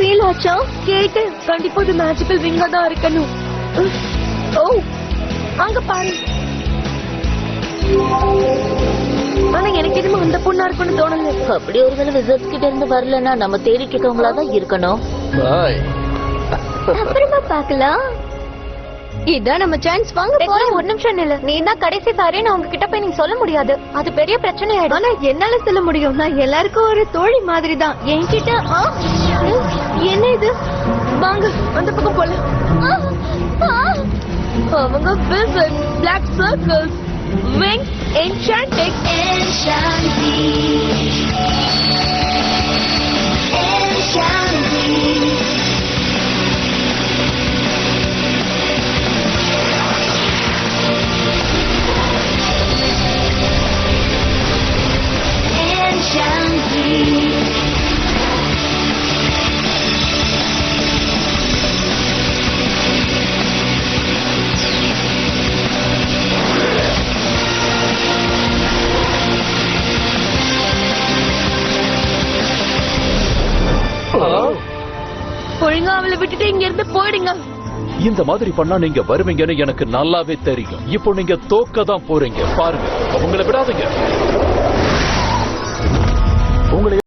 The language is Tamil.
ஃபீல் ஆச்சா? கேட்டு கண்டிப்பா இது மேஜிக்கல் விங்கா தான் இருக்கணும். ஓ அங்க பாரு. ஆனா எனக்கு எதுவும் அந்த பொண்ணா இருக்குன்னு தோணல. அப்படி ஒருவேளை விசர்ட்ஸ் கிட்ட இருந்து வரலன்னா நம்ம தேடிட்டு இருக்கவங்களா தான் இருக்கணும். அப்புறமா பாக்கலாம். இதான் நம்ம சான்ஸ். வாங்க போலாம். ஒரு நிமிஷம் இல்ல, நீ தான் கடைசி சாரின்னு அவங்க கிட்ட போய் நீங்க சொல்ல முடியாது. அது பெரிய பிரச்சனை ஆயிடும். ஆனா என்னால சொல்ல முடியும். நான் எல்லாருக்கும் ஒரு தோழி மாதிரி தான். என்கிட்ட என்ன இது? வாங்க அந்த பக்கம் போலாம். அவங்க visit black circles wings enchanting என்சாண்டி ஒழுங்கா அவளை விட்டுட்டு இங்க இருந்து போயிடுங்க. இந்த மாதிரி பண்ணா நீங்க வருவீங்கன்னு எனக்கு நல்லாவே தெரியும். இப்போ நீங்க தோக்க தான் போறீங்க. பாருங்க, உங்களை விடாதீங்க. உங்களை